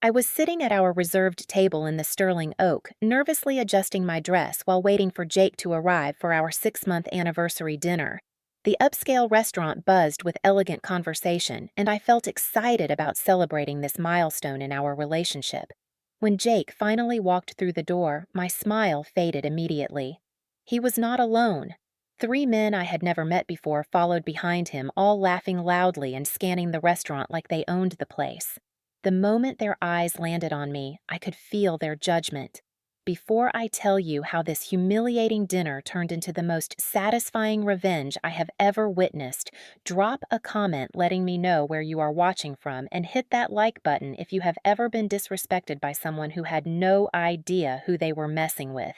I was sitting at our reserved table in the Sterling Oak, nervously adjusting my dress while waiting for Jake to arrive for our 6-month anniversary dinner. The upscale restaurant buzzed with elegant conversation, and I felt excited about celebrating this milestone in our relationship. When Jake finally walked through the door, my smile faded immediately. He was not alone. 3 men I had never met before followed behind him, all laughing loudly and scanning the restaurant like they owned the place. The moment their eyes landed on me, I could feel their judgment. Before I tell you how this humiliating dinner turned into the most satisfying revenge I have ever witnessed, drop a comment letting me know where you are watching from and hit that like button if you have ever been disrespected by someone who had no idea who they were messing with.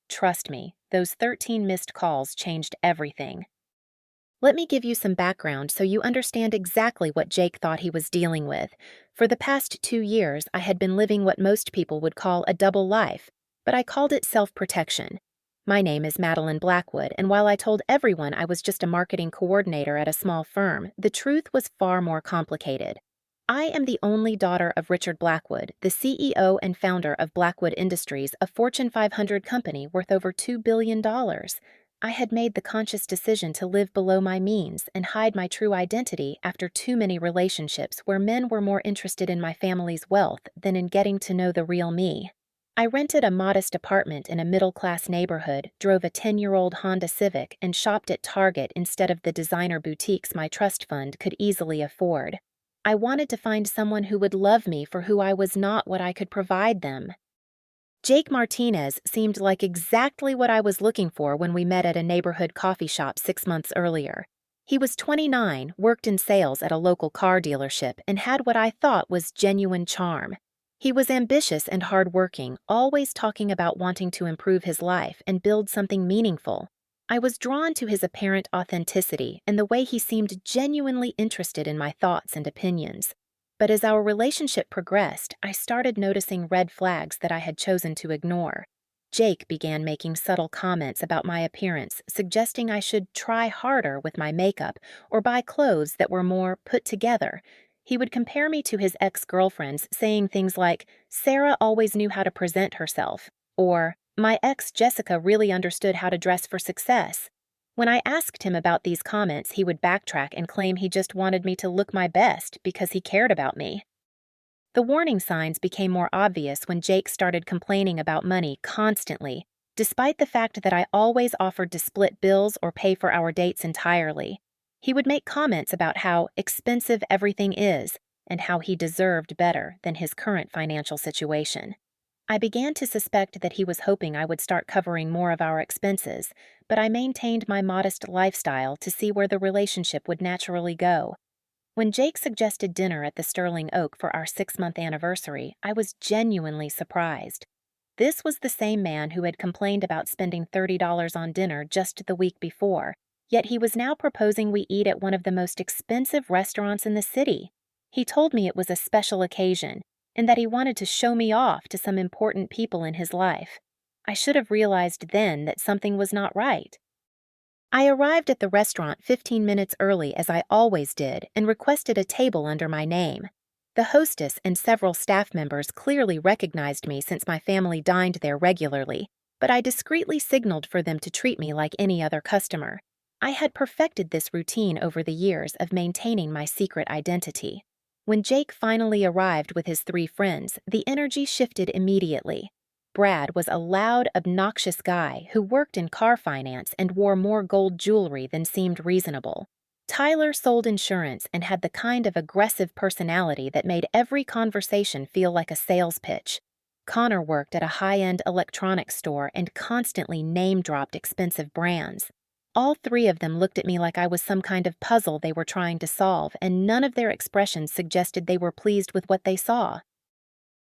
Trust me, those 13 missed calls changed everything. Let me give you some background so you understand exactly what Jake thought he was dealing with. For the past 2 years, I had been living what most people would call a double life, but I called it self-protection. My name is Madeline Blackwood, and while I told everyone I was just a marketing coordinator at a small firm, the truth was far more complicated. I am the only daughter of Richard Blackwood, the CEO and founder of Blackwood Industries, a Fortune 500 company worth over $2 billion. I had made the conscious decision to live below my means and hide my true identity after too many relationships where men were more interested in my family's wealth than in getting to know the real me. I rented a modest apartment in a middle-class neighborhood, drove a 10-year-old Honda Civic, and shopped at Target instead of the designer boutiques my trust fund could easily afford. I wanted to find someone who would love me for who I was, not what I could provide them. Jake Martinez seemed like exactly what I was looking for when we met at a neighborhood coffee shop 6 months earlier. He was 29, worked in sales at a local car dealership, and had what I thought was genuine charm. He was ambitious and hardworking, always talking about wanting to improve his life and build something meaningful. I was drawn to his apparent authenticity and the way he seemed genuinely interested in my thoughts and opinions. But as our relationship progressed, I started noticing red flags that I had chosen to ignore. Jake began making subtle comments about my appearance, suggesting I should try harder with my makeup or buy clothes that were more put together. He would compare me to his ex-girlfriends, saying things like, "Sarah always knew how to present herself," or, "My ex Jessica really understood how to dress for success." When I asked him about these comments, he would backtrack and claim he just wanted me to look my best because he cared about me. The warning signs became more obvious when Jake started complaining about money constantly, despite the fact that I always offered to split bills or pay for our dates entirely. He would make comments about how expensive everything is and how he deserved better than his current financial situation. I began to suspect that he was hoping I would start covering more of our expenses, but I maintained my modest lifestyle to see where the relationship would naturally go. When Jake suggested dinner at the Sterling Oak for our 6-month anniversary, I was genuinely surprised. This was the same man who had complained about spending $30 on dinner just the week before, yet he was now proposing we eat at one of the most expensive restaurants in the city. He told me it was a special occasion, and that he wanted to show me off to some important people in his life. I should have realized then that something was not right. I arrived at the restaurant 15 minutes early, as I always did, and requested a table under my name. The hostess and several staff members clearly recognized me since my family dined there regularly, but I discreetly signaled for them to treat me like any other customer. I had perfected this routine over the years of maintaining my secret identity. When Jake finally arrived with his 3 friends, the energy shifted immediately. Brad was a loud, obnoxious guy who worked in car finance and wore more gold jewelry than seemed reasonable. Tyler sold insurance and had the kind of aggressive personality that made every conversation feel like a sales pitch. Connor worked at a high-end electronics store and constantly name-dropped expensive brands. All 3 of them looked at me like I was some kind of puzzle they were trying to solve, and none of their expressions suggested they were pleased with what they saw.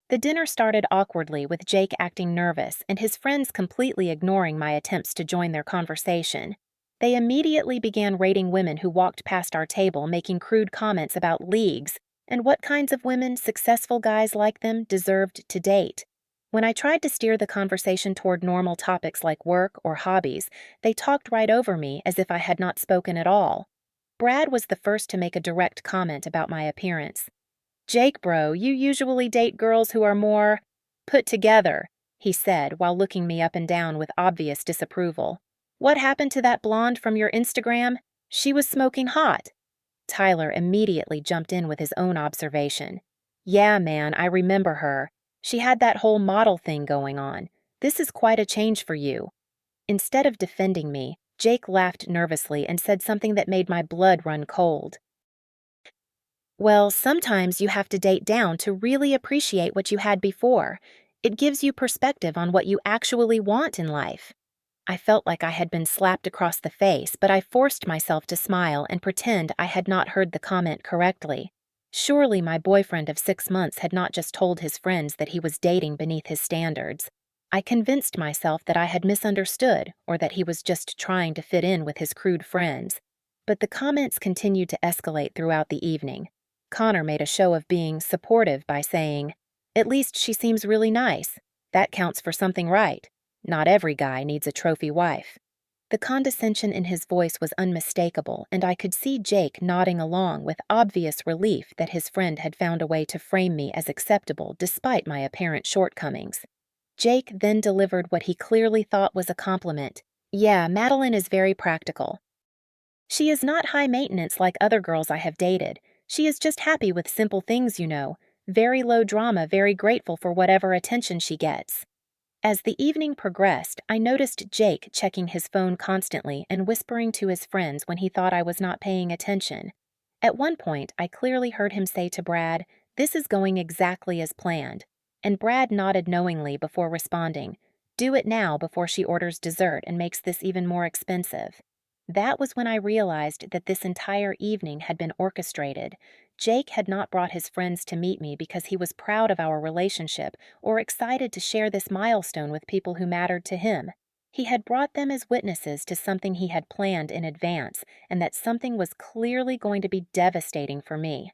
The dinner started awkwardly, with Jake acting nervous and his friends completely ignoring my attempts to join their conversation. They immediately began rating women who walked past our table, making crude comments about leagues and what kinds of women successful guys like them deserved to date. When I tried to steer the conversation toward normal topics like work or hobbies, they talked right over me as if I had not spoken at all. Brad was the first to make a direct comment about my appearance. Jake, bro, you usually date girls who are more put together, he said while looking me up and down with obvious disapproval. What happened to that blonde from your Instagram? She was smoking hot. Tyler immediately jumped in with his own observation. Yeah, man, I remember her. She had that whole model thing going on. This is quite a change for you. Instead of defending me, Jake laughed nervously and said something that made my blood run cold. Well, sometimes you have to date down to really appreciate what you had before. It gives you perspective on what you actually want in life. I felt like I had been slapped across the face, but I forced myself to smile and pretend I had not heard the comment correctly. Surely my boyfriend of 6 months had not just told his friends that he was dating beneath his standards. I convinced myself that I had misunderstood or that he was just trying to fit in with his crude friends. But the comments continued to escalate throughout the evening. Connor made a show of being supportive by saying, "At least she seems really nice. That counts for something, right? Not every guy needs a trophy wife." The condescension in his voice was unmistakable, and I could see Jake nodding along with obvious relief that his friend had found a way to frame me as acceptable despite my apparent shortcomings. Jake then delivered what he clearly thought was a compliment. "Yeah, Madeline is very practical. She is not high maintenance like other girls I have dated. She is just happy with simple things, you know. Very low drama, very grateful for whatever attention she gets." As the evening progressed, I noticed Jake checking his phone constantly and whispering to his friends when he thought I was not paying attention. At one point, I clearly heard him say to Brad, "This is going exactly as planned." And Brad nodded knowingly before responding, "Do it now before she orders dessert and makes this even more expensive." That was when I realized that this entire evening had been orchestrated. Jake had not brought his friends to meet me because he was proud of our relationship or excited to share this milestone with people who mattered to him. He had brought them as witnesses to something he had planned in advance, and that something was clearly going to be devastating for me.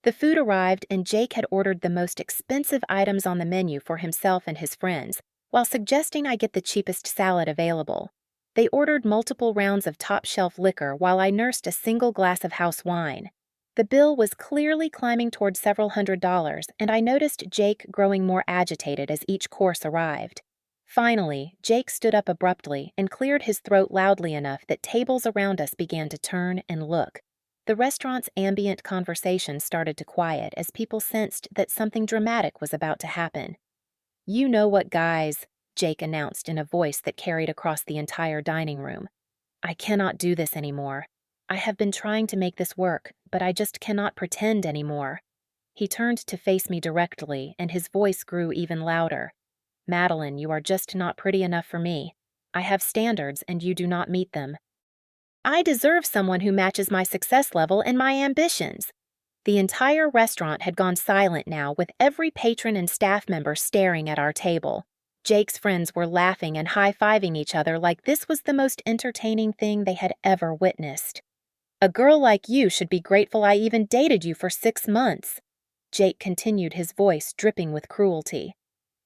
The food arrived, and Jake had ordered the most expensive items on the menu for himself and his friends, while suggesting I get the cheapest salad available. They ordered multiple rounds of top-shelf liquor while I nursed a single glass of house wine. The bill was clearly climbing toward several $100s, and I noticed Jake growing more agitated as each course arrived. Finally, Jake stood up abruptly and cleared his throat loudly enough that tables around us began to turn and look. The restaurant's ambient conversation started to quiet as people sensed that something dramatic was about to happen. "You know what, guys," Jake announced in a voice that carried across the entire dining room. "I cannot do this anymore. I have been trying to make this work, but I just cannot pretend anymore." He turned to face me directly, and his voice grew even louder. "Madeline, you are just not pretty enough for me. I have standards, and you do not meet them. I deserve someone who matches my success level and my ambitions." The entire restaurant had gone silent now, with every patron and staff member staring at our table. Jake's friends were laughing and high-fiving each other like this was the most entertaining thing they had ever witnessed. "A girl like you should be grateful I even dated you for 6 months." Jake continued, his voice dripping with cruelty.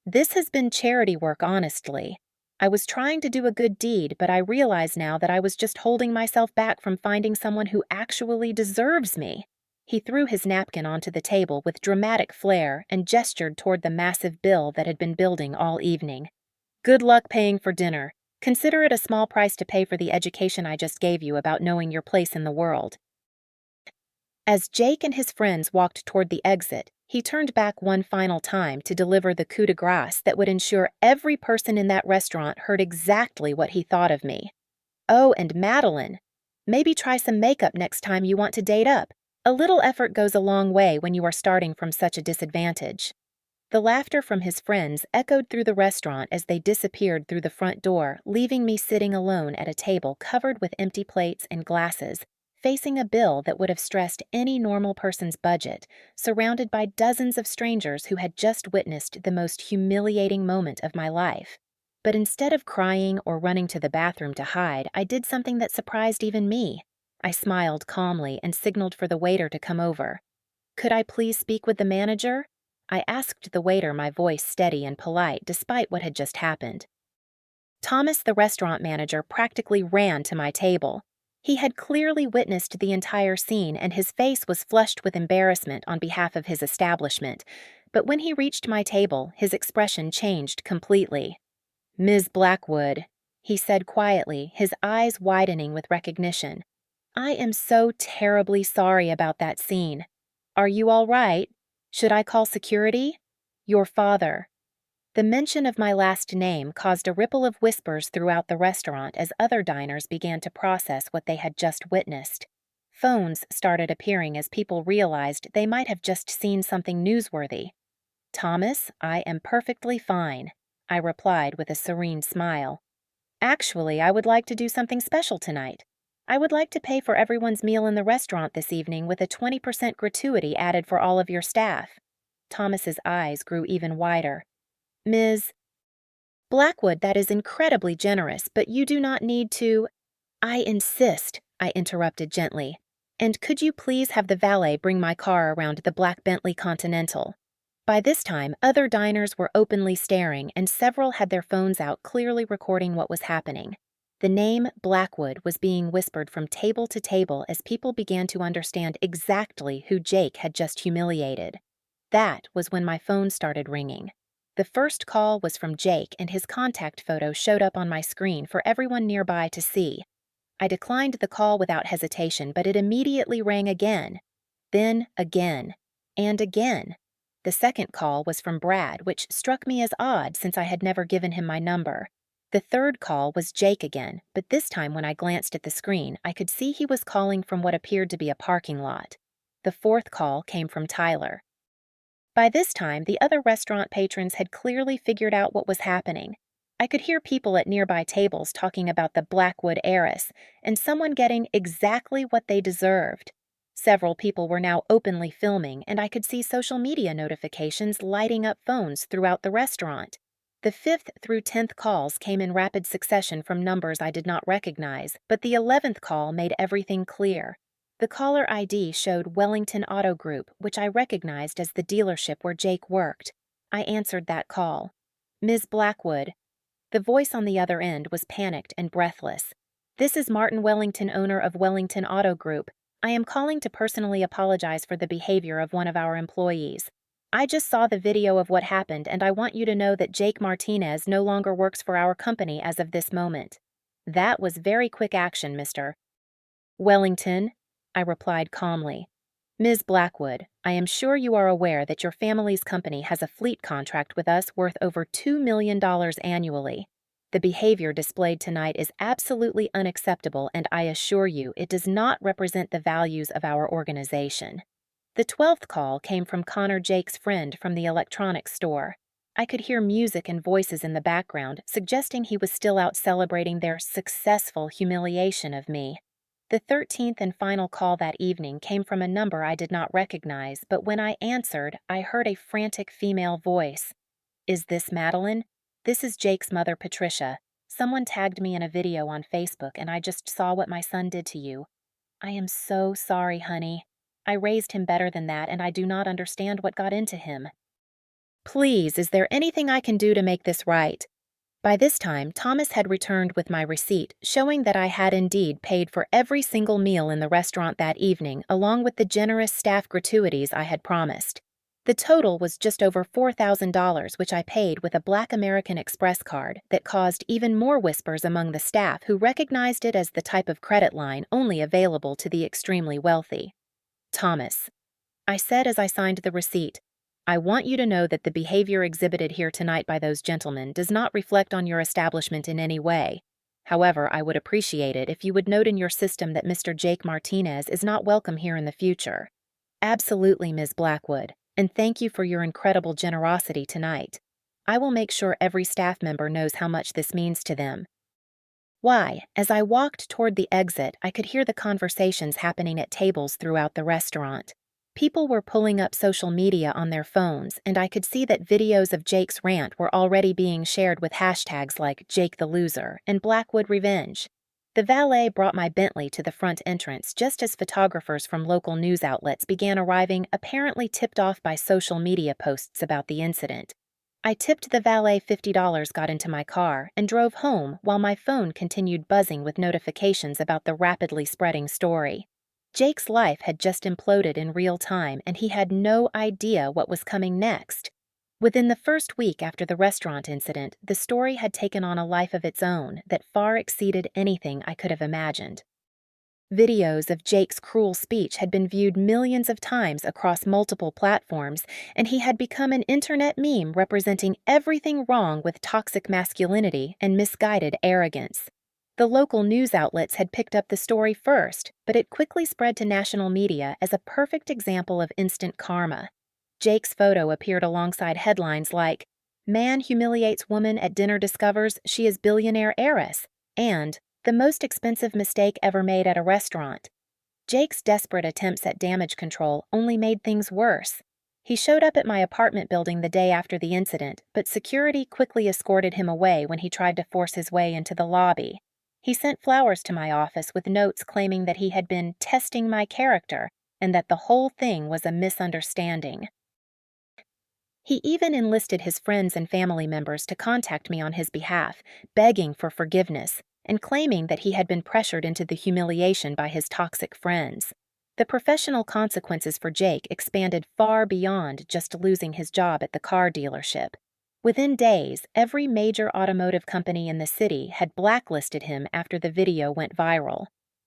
"This has been charity work, honestly. I was trying to do a good deed, but I realize now that I was just holding myself back from finding someone who actually deserves me." He threw his napkin onto the table with dramatic flair and gestured toward the massive bill that had been building all evening. "Good luck paying for dinner. Consider it a small price to pay for the education I just gave you about knowing your place in the world." As Jake and his friends walked toward the exit, he turned back one final time to deliver the coup de grace that would ensure every person in that restaurant heard exactly what he thought of me. "Oh, and Madeline, maybe try some makeup next time you want to date up. A little effort goes a long way when you are starting from such a disadvantage." The laughter from his friends echoed through the restaurant as they disappeared through the front door, leaving me sitting alone at a table covered with empty plates and glasses, facing a bill that would have stressed any normal person's budget, surrounded by dozens of strangers who had just witnessed the most humiliating moment of my life. But instead of crying or running to the bathroom to hide, I did something that surprised even me. I smiled calmly and signaled for the waiter to come over. "Could I please speak with the manager?" I asked the waiter, my voice steady and polite despite what had just happened. Thomas, the restaurant manager, practically ran to my table. He had clearly witnessed the entire scene and his face was flushed with embarrassment on behalf of his establishment, but when he reached my table, his expression changed completely. "Ms. Blackwood," he said quietly, his eyes widening with recognition. "I am so terribly sorry about that scene. Are you all right? Should I call security? Your father." The mention of my last name caused a ripple of whispers throughout the restaurant as other diners began to process what they had just witnessed. Phones started appearing as people realized they might have just seen something newsworthy. "Thomas, I am perfectly fine," I replied with a serene smile. "Actually, I would like to do something special tonight. I would like to pay for everyone's meal in the restaurant this evening with a 20% gratuity added for all of your staff." Thomas's eyes grew even wider. "Ms. Blackwood, that is incredibly generous, but you do not need to—" "I insist," I interrupted gently. "And could you please have the valet bring my car around the black Bentley Continental?" By this time, other diners were openly staring, and several had their phones out clearly recording what was happening. The name Blackwood was being whispered from table to table as people began to understand exactly who Jake had just humiliated. That was when my phone started ringing. The first call was from Jake, and his contact photo showed up on my screen for everyone nearby to see. I declined the call without hesitation, but it immediately rang again. Then again. And again. The second call was from Brad, which struck me as odd since I had never given him my number. The third call was Jake again, but this time when I glanced at the screen, I could see he was calling from what appeared to be a parking lot. The fourth call came from Tyler. By this time, the other restaurant patrons had clearly figured out what was happening. I could hear people at nearby tables talking about the Blackwood heiress and someone getting exactly what they deserved. Several people were now openly filming, and I could see social media notifications lighting up phones throughout the restaurant. The 5th through 10th calls came in rapid succession from numbers I did not recognize, but the 11th call made everything clear. The caller ID showed Wellington Auto Group, which I recognized as the dealership where Jake worked. I answered that call. "Ms. Blackwood." The voice on the other end was panicked and breathless. "This is Martin Wellington, owner of Wellington Auto Group. I am calling to personally apologize for the behavior of one of our employees. I just saw the video of what happened, and I want you to know that Jake Martinez no longer works for our company as of this moment." "That was very quick action, Mr. Wellington," I replied calmly. "Ms. Blackwood, I am sure you are aware that your family's company has a fleet contract with us worth over $2 million annually. The behavior displayed tonight is absolutely unacceptable, and I assure you it does not represent the values of our organization." The 12th call came from Connor, Jake's friend from the electronics store. I could hear music and voices in the background, suggesting he was still out celebrating their successful humiliation of me. The 13th and final call that evening came from a number I did not recognize, but when I answered, I heard a frantic female voice. "Is this Madeline? This is Jake's mother, Patricia. Someone tagged me in a video on Facebook, and I just saw what my son did to you. I am so sorry, honey. I raised him better than that, and I do not understand what got into him. Please, is there anything I can do to make this right?" By this time, Thomas had returned with my receipt, showing that I had indeed paid for every single meal in the restaurant that evening, along with the generous staff gratuities I had promised. The total was just over $4,000, which I paid with a Black American Express card that caused even more whispers among the staff who recognized it as the type of credit line only available to the extremely wealthy. "Thomas," I said as I signed the receipt, "I want you to know that the behavior exhibited here tonight by those gentlemen does not reflect on your establishment in any way. However, I would appreciate it if you would note in your system that Mr. Jake Martinez is not welcome here in the future." "Absolutely, Ms. Blackwood, and thank you for your incredible generosity tonight. I will make sure every staff member knows how much this means to them." Why, as I walked toward the exit, I could hear the conversations happening at tables throughout the restaurant. People were pulling up social media on their phones, and I could see that videos of Jake's rant were already being shared with hashtags like Jake the Loser and Blackwood Revenge. The valet brought my Bentley to the front entrance just as photographers from local news outlets began arriving, apparently tipped off by social media posts about the incident. I tipped the valet $50, got into my car, and drove home while my phone continued buzzing with notifications about the rapidly spreading story. Jake's life had just imploded in real time, and he had no idea what was coming next. Within the first week after the restaurant incident, the story had taken on a life of its own that far exceeded anything I could have imagined. Videos of Jake's cruel speech had been viewed millions of times across multiple platforms, and he had become an internet meme representing everything wrong with toxic masculinity and misguided arrogance. The local news outlets had picked up the story first, but it quickly spread to national media as a perfect example of instant karma. Jake's photo appeared alongside headlines like, "Man humiliates woman at dinner discovers she is billionaire heiress," and "The most expensive mistake ever made at a restaurant." Jake's desperate attempts at damage control only made things worse. He showed up at my apartment building the day after the incident, but security quickly escorted him away when he tried to force his way into the lobby. He sent flowers to my office with notes claiming that he had been testing my character and that the whole thing was a misunderstanding. He even enlisted his friends and family members to contact me on his behalf, begging for forgiveness and claiming that he had been pressured into the humiliation by his toxic friends. The professional consequences for Jake expanded far beyond just losing his job at the car dealership. Within days, every major automotive company in the city had blacklisted him after the video went viral.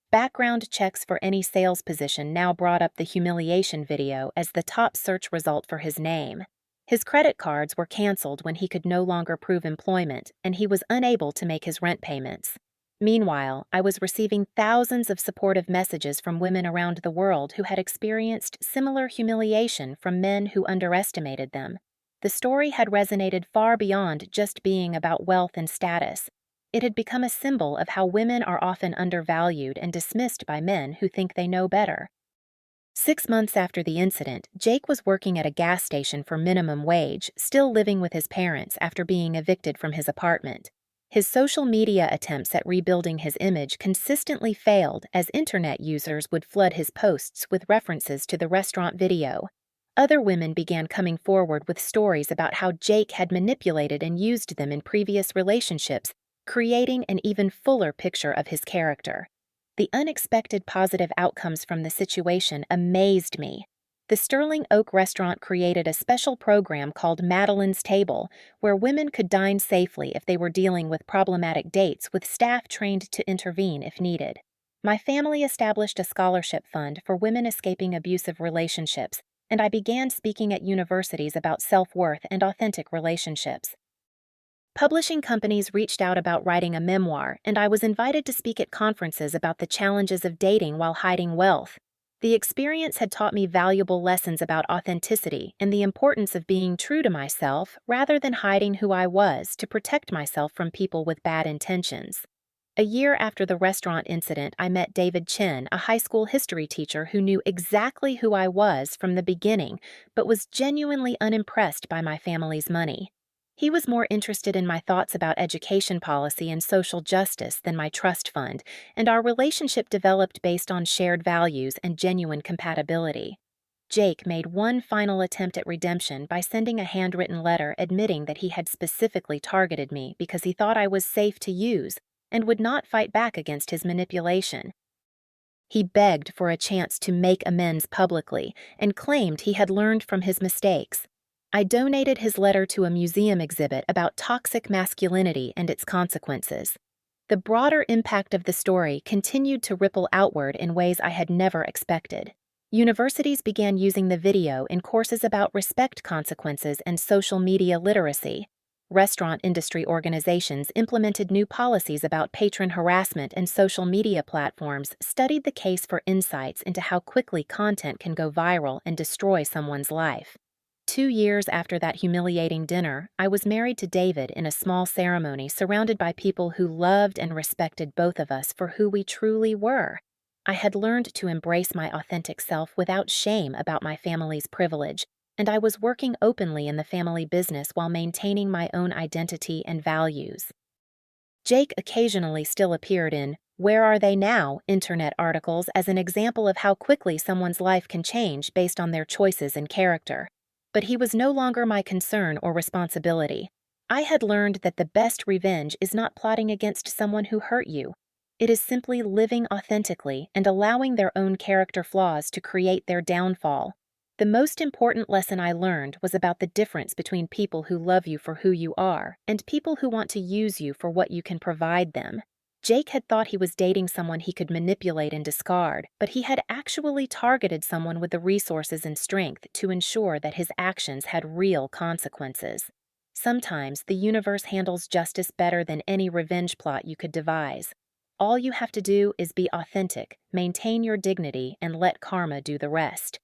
Background checks for any sales position now brought up the humiliation video as the top search result for his name. His credit cards were canceled when he could no longer prove employment, and he was unable to make his rent payments. Meanwhile, I was receiving thousands of supportive messages from women around the world who had experienced similar humiliation from men who underestimated them. The story had resonated far beyond just being about wealth and status. It had become a symbol of how women are often undervalued and dismissed by men who think they know better. 6 months after the incident, Jake was working at a gas station for minimum wage, still living with his parents after being evicted from his apartment. His social media attempts at rebuilding his image consistently failed as internet users would flood his posts with references to the restaurant video. Other women began coming forward with stories about how Jake had manipulated and used them in previous relationships, creating an even fuller picture of his character. The unexpected positive outcomes from the situation amazed me. The Sterling Oak restaurant created a special program called Madeline's Table, where women could dine safely if they were dealing with problematic dates with staff trained to intervene if needed. My family established a scholarship fund for women escaping abusive relationships, and I began speaking at universities about self-worth and authentic relationships. Publishing companies reached out about writing a memoir, and I was invited to speak at conferences about the challenges of dating while hiding wealth. The experience had taught me valuable lessons about authenticity and the importance of being true to myself rather than hiding who I was to protect myself from people with bad intentions. A year after the restaurant incident, I met David Chen, a high school history teacher who knew exactly who I was from the beginning, but was genuinely unimpressed by my family's money. He was more interested in my thoughts about education policy and social justice than my trust fund, and our relationship developed based on shared values and genuine compatibility. Jake made one final attempt at redemption by sending a handwritten letter admitting that he had specifically targeted me because he thought I was safe to use and would not fight back against his manipulation. He begged for a chance to make amends publicly and claimed he had learned from his mistakes. I donated his letter to a museum exhibit about toxic masculinity and its consequences. The broader impact of the story continued to ripple outward in ways I had never expected. Universities began using the video in courses about respect consequences and social media literacy. Restaurant industry organizations implemented new policies about patron harassment, and social media platforms studied the case for insights into how quickly content can go viral and destroy someone's life. 2 years after that humiliating dinner, I was married to David in a small ceremony surrounded by people who loved and respected both of us for who we truly were. I had learned to embrace my authentic self without shame about my family's privilege, and I was working openly in the family business while maintaining my own identity and values. Jake occasionally still appeared in "Where Are They Now?" internet articles as an example of how quickly someone's life can change based on their choices and character. but he was no longer my concern or responsibility. I had learned that the best revenge is not plotting against someone who hurt you. It is simply living authentically and allowing their own character flaws to create their downfall. The most important lesson I learned was about the difference between people who love you for who you are and people who want to use you for what you can provide them. Jake had thought he was dating someone he could manipulate and discard, but he had actually targeted someone with the resources and strength to ensure that his actions had real consequences. Sometimes the universe handles justice better than any revenge plot you could devise. All you have to do is be authentic, maintain your dignity, and let karma do the rest.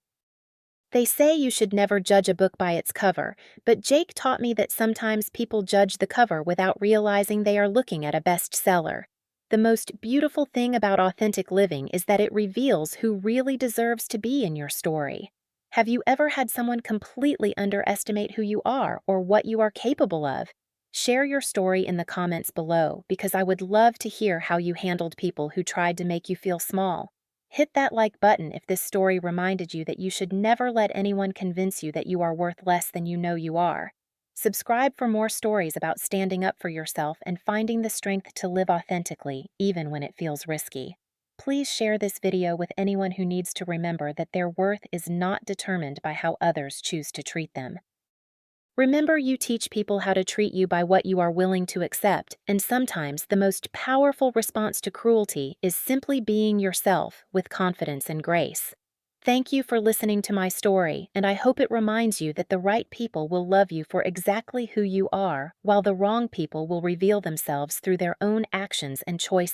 They say you should never judge a book by its cover, but Jake taught me that sometimes people judge the cover without realizing they are looking at a bestseller. The most beautiful thing about authentic living is that it reveals who really deserves to be in your story. Have you ever had someone completely underestimate who you are or what you are capable of? Share your story in the comments below because I would love to hear how you handled people who tried to make you feel small. Hit that like button if this story reminded you that you should never let anyone convince you that you are worth less than you know you are. Subscribe for more stories about standing up for yourself and finding the strength to live authentically, even when it feels risky. Please share this video with anyone who needs to remember that their worth is not determined by how others choose to treat them. Remember, you teach people how to treat you by what you are willing to accept, and sometimes the most powerful response to cruelty is simply being yourself with confidence and grace. Thank you for listening to my story, and I hope it reminds you that the right people will love you for exactly who you are, while the wrong people will reveal themselves through their own actions and choices.